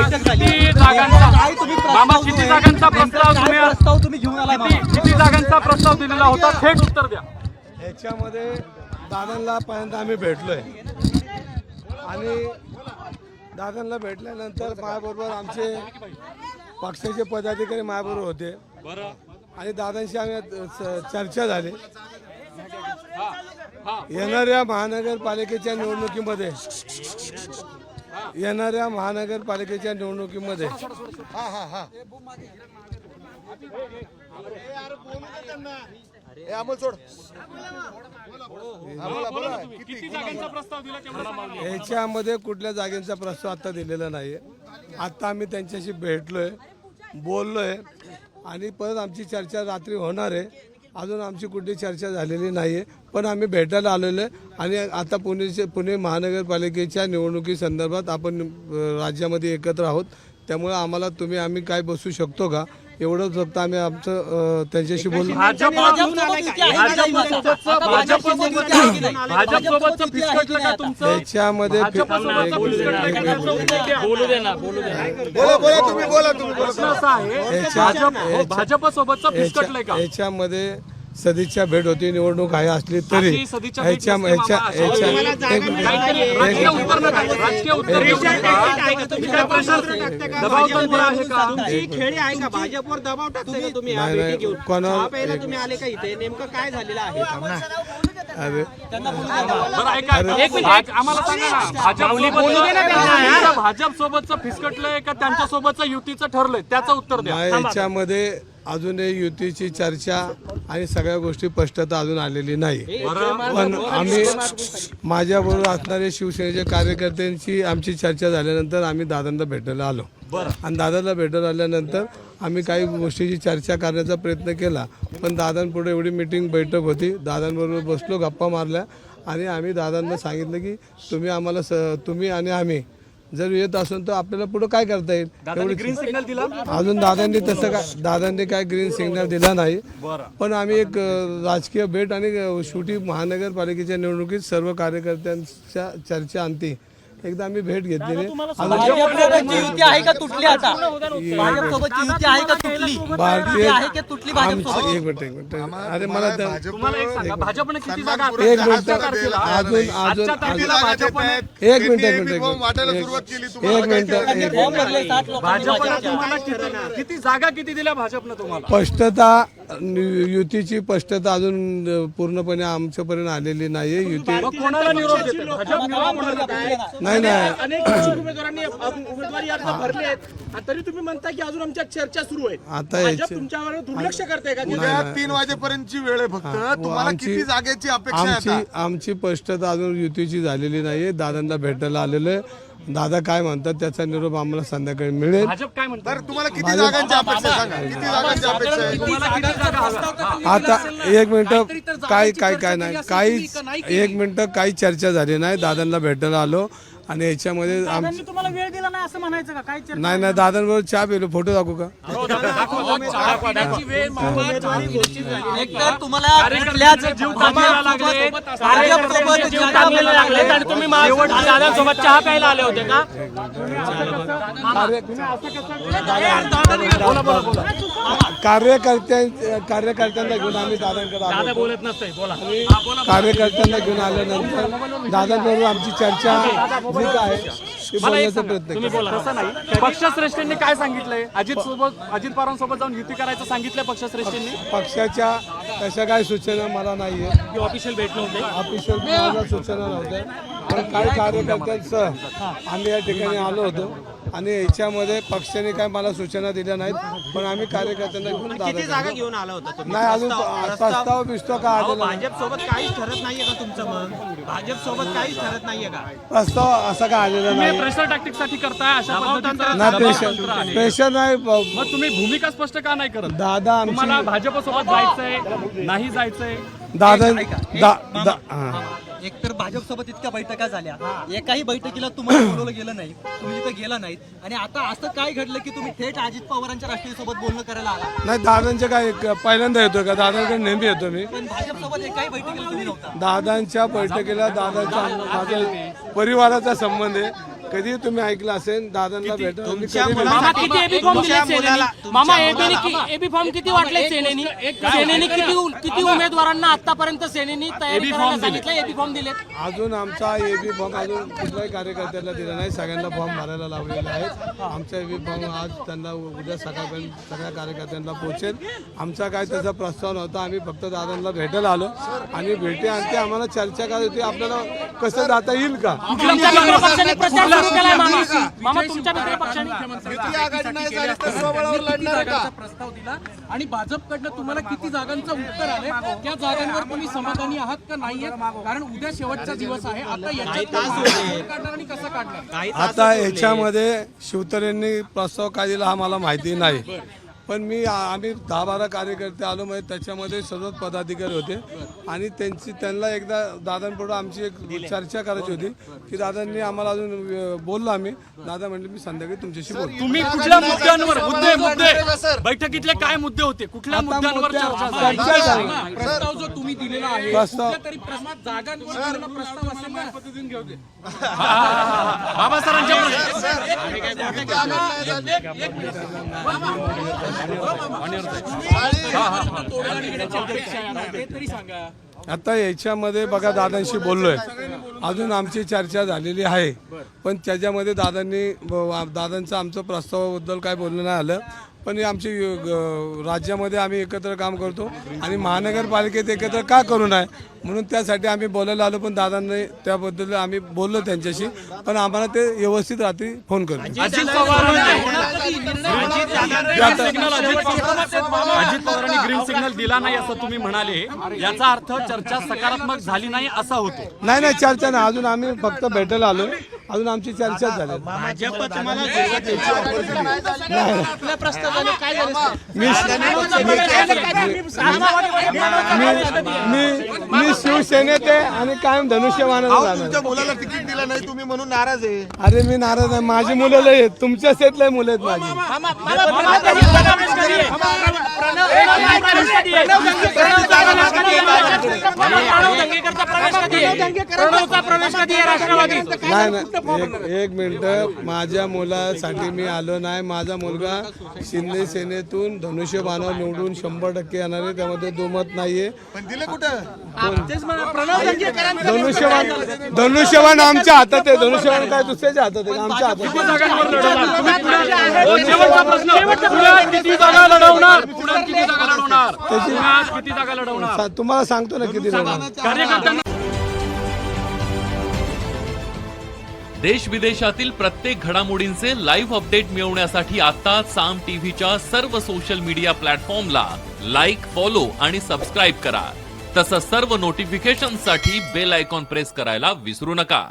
बैठक झाली. किती जागांचा काय तुम्ही मामा किती जागांचा प्रस्ताव तुम्ही घेऊन आलाय मामा? किती जागांचा प्रस्ताव दिलेला होता थेट उत्तर द्या. याच्यामध्ये दादांना पहिल्यांदा आम्ही भेटलोय आणि दादांना भेटल्यानंतर माझ्याबरोबर आमचे पक्षाचे पदाधिकारी माझ्याबरोबर होते आणि दादांशी आम्ही चर्चा झाली. येणाऱ्या महानगरपालिकेच्या निवडणुकीमध्ये याच्यामध्ये कुठल्या जागेचा प्रस्ताव आता दिलेला नाहीये. आता आम्ही त्यांच्याशी भेटलोय, बोललोय आणि परत आमची चर्चा रात्री होणार आहे. अजून आमची कुठली चर्चा झालेली नाहीये, पण आम्ही भेटायला आलेलो आहे आणि आता पुणे महानगरपालिकेच्या निवडणुकी संदर्भात आपण राज्यामध्ये एकत्र आहोत. त्यामुळे आम्ही काय बसू शकतो का एवढंच फक्त आम्ही आमचं त्यांच्याशी बोललो. त्याच्यामध्ये याच्यामध्ये सदिच्छा भेट होती, निवडणूक आहे असली तरी खेळी आहे का? भाजपवर दबाव टाकते का तुम्ही? तुम्ही आले का इथे? नेमकं काय झालेलं आहे? आम्हाला सांगा ना, भाजप सोबतचं फिसकटलंय का त्यांच्या सोबतचं युतीचं ठरलंय त्याचं उत्तर द्या. याच्यामध्ये अजूनही युतीची चर्चा आणि सगळ्या गोष्टी स्पष्टता अजून आलेली नाही. पण आम्ही माझ्याबरोबर असणारे शिवसेनेच्या कार्यकर्त्यांची आमची चर्चा झाल्यानंतर आम्ही दादांना भेटायला आलो आणि दादांना भेटायला आल्यानंतर आम्ही काही गोष्टीची चर्चा करण्याचा प्रयत्न केला. पण दादांपुढे एवढी मीटिंग बैठक होती, दादांबरोबर बसलो, गप्पा मारल्या आणि आम्ही दादांना सांगितलं की तुम्ही आणि आम्ही जर येत असेल तर आपल्याला पुढे काय करता येईल. ग्रीन सिग्नल दिला अजून दादांनी काय ग्रीन सिग्नल दिला नाही. पण आम्ही एक राजकीय भेट आणि शेवटी महानगरपालिकेच्या निवडणुकीत सर्व कार्यकर्त्यांच्या चर्चा अंती एकदा आम्ही भेट घेतलेली. युती आहे का तुटली? आता भाजपसोबतची युती आहे का तुटली? भारतीय आहे का तुटली भाजपसोबत? एक मिनिट अरे मला तुम्हाला एक सांगा, भाजपने किती जागा एक मिनिट अजून एक मिनिट किती जागा किती दिल्या भाजपनं तुम्हाला? स्पष्टता युतीची स्पष्टता अजून पूर्णपणे आमच्यापर्यंत आलेली नाहीये. युती कोणाला निरोप देते? भाजप निरोप म्हणत आहे. नाही अनेक उमेदवारांनी उमेदवारी अर्ज भरले आहेत तरी तुम्ही म्हणता की अजून आमच्या चर्चा सुरू आहे. आता भाजप तुमच्यावर दुर्लक्ष करते का? उद्या 3 वाजेपर्यंतची वेळ आहे फक्त. तुम्हाला किती जागेची अपेक्षा आहे? आमची स्पष्टता अजून युतीची झालेली नाहीये. दादांना भेटायला आलेलो आहे. दादा काय म्हणतात त्याचा निरोप आम्हाला संध्याकाळी मिळेल. भाजप काय म्हणतात? तर तुम्हाला किती जागांची अपेक्षा सांगा. किती जागांची अपेक्षा आहे? आता एक मिनिट काय नाही एक मिनिट काही चर्चा झाली नाही. दादांना भेटायला आलो आणि याच्यामध्ये तुम्हाला वेळ दिला नाही असं म्हणायचं का? काय नाही दादांबरोबर चहा पिलो. फोटो दाखवू का? एक तर तुम्हाला कुठल्याच आणि तुम्ही दादांसोबत चहा प्यायला आले होते का? कार्यकर्त्यांना घेऊन आम्ही दादांकडे आलो. बोलत नसतंय, बोला. कार्यकर्त्यांना घेऊन आल्यानंतर दादांबरोबर आमची चर्चा जी काय ती बोलण्याचा प्रयत्न केला. बोला तसं नाही. पक्षश्रेष्ठींनी काय सांगितलंय? अजित पवारांसोबत जाऊन युती करायचं सांगितलंय पक्षश्रेष्ठींनी. पक्षाच्या तशा काही सूचना मला नाहीये. ऑफिशियल भेट नव्हते. ऑफिशियल माझ्या सूचना नव्हत्या. पण काही कार्यकर्त्यांसह आम्ही या ठिकाणी आलो होतो आणि याच्यामध्ये पक्षाने काय मला सूचना दिल्या नाहीत. पण आम्ही कार्यकर्त्यांना घेऊन किती जागा घेऊन आला होता तुम्ही? नाही अजून प्रस्ताव बिस्ताव का आलेला नाही. भाजप सोबत काहीच ठरत नाहीये का तुमचं? मग भाजप सोबत काहीच ठरत नाहीये का? प्रस्ताव असा का आलेला नाही. प्रेशर टॅक्टिक साठी करताय अशा पद्धतीचं? नाही प्रेशर नाही. मग तुम्ही भूमिका स्पष्ट का नाही करत? दादा तुम्हाला भाजप सोबत जायचंय नाही जायचंय? दादा एकतर भाजप सोबत इतक्या बैठका झाल्या, एकाही बैठकीला तुम्हाला बोलवलं गेलं नाही, तुम्ही इथं गेला नाहीत आणि आता असं काय घडलं की तुम्ही थेट अजित पवारांच्या राष्ट्रीय सोबत बोलणं करायला आला? नाही दादांच्या काय पहिल्यांदा येतोय का? दादांकडे नेहमी येतो मी. पण भाजप सोबत एकाही बैठकीला तुम्ही नव्हता. दादांच्या बैठकीला दादांचा माझ्या परिवाराचा संबंध आहे. कधी तुम्ही ऐकलं असेल दादांना भेटायला मी कधी मामा किती एबी फॉर्म दिले सेनेनी? मामा एबी फॉर्म किती वाटले सेनेनी? सेनेनी किती उमेदवारांना आतापर्यंत सेनेनी तयारी करायला सांगितलं, एबी फॉर्म दिले? अजून आमचा एबी फॉर्म अजून कुठल्याही कार्यकर्त्याला दिला नाही, सगळ्यांना फॉर्म भरायला लावलेले आहेत. आमचा एबी फॉर्म आज त्यांना उद्या सकाळपर्यंत सगळ्या कार्यकर्त्यांना पोहोचेल. आमचा काय त्याचा प्रस्ताव नव्हता, आम्ही फक्त दादांना भेटायला आलो आणि भेटे आणि ते आम्हाला चर्चा करायची होती आपल्याला कसं जाता येईल का. तुमच्या मित्रपक्षाने प्रचार सुरू केलाय मामा. मामा तुमच्या मित्रपक्षाने प्रस्ताव दिला आणि भाजपकडनं तुम्हाला किती जागांचं उत्तर आलंय, त्या जागांवर तुम्ही समाधानी आहात का नाहीये? कारण उद्या शेवटचा दिवस आहे. आता याच्यात काढणार आणि कसं काढणार? आता याच्यामध्ये शिवतरेंनी प्रस्ताव काय दिला हा मला माहिती नाही, पण आम्ही 10-12 कार्यकर्ते आलो, म्हणजे त्याच्यामध्ये सर्वच पदाधिकारी होते आणि त्यांना एकदा दादांपुढे आमची एक चर्चा करायची होती की दादांनी आम्हाला अजून बोललो आम्ही. दादा म्हणले मी संध्याकाळी तुमच्याशी बोलतो. तुम्ही कुठल्या मुद्द्यांवर मुद्दे बैठकीतले काय मुद्दे होते, कुठल्या मुद्द्यांवर चर्चा झाली? प्रस्ताव जो तुम्ही दिलेला आहे प्रस्ताव तरी जागांवर दिलेला प्रस्ताव असेल ना, पद्धतीने घेऊ दे. बाबा सरांच्या आता याच्यामध्ये बघा दादांशी बोललोय, अजून आमची चर्चा झालेली आहे, पण त्याच्यामध्ये दादांचं आमचं प्रस्तावाबद्दल काय बोलणं नाही आलं. पण हे आमची राज्यामध्ये आम्ही एकत्र काम करतो आणि महानगरपालिकेत एकत्र का करू नये म्हणून त्यासाठी आम्ही बोलायला आलो. पण दादांनी त्याबद्दल आम्ही बोललो त्यांच्याशी, पण आम्हाला ते व्यवस्थित रात्री फोन करू. अजित पवारांनी ग्रीन सिग्नल दिला नाही असं तुम्ही म्हणाले, याचा अर्थ चर्चा सकारात्मक झाली नाही असा होतो. नाही चर्चा नाही, अजून आम्ही फक्त भेटायला आलो, अजून आमची चर्चा झाली. मी शिवसेनेत आहे आणि कायम धनुष्यबाणाला जाणार. तुमच्या मुलाला तिकीट दिलं नाही तुम्ही म्हणून नाराज आहे. अरे मी नाराज आहे, माझी मुलं लय आहेत, तुमच्या सेतले मुलं आहेत माझी. नाही एक मिनिट, माझ्या मुलासाठी मी आलो नाही. माझा मुलगा शिंदे सेनेतून धनुष्यबाणावर निवडून 100% येणार आहे, त्यामध्ये दुमत नाहीये. पण दिले कुठं? धनुष्यबाण आमच्या हातात आहे. धनुष्यबाण काय दुसऱ्याच्या हातात आहे, आमच्या हातात. किती जागा लढवणार? किती जागा लढवणार? तुम्हाला सांगतो ना किती कार्यकर्त्यांना देश विदेशातील प्रत्येक घडामोडींचे लाईव्ह अपडेट मिळवण्यासाठी आता साम टीव्हीच्या सर्व सोशल मीडिया प्लॅटफॉर्मला लाईक, फॉलो आणि सबस्क्राईब करा. तसंच सर्व नोटिफिकेशनसाठी बेल आयकॉन प्रेस करायला विसरू नका.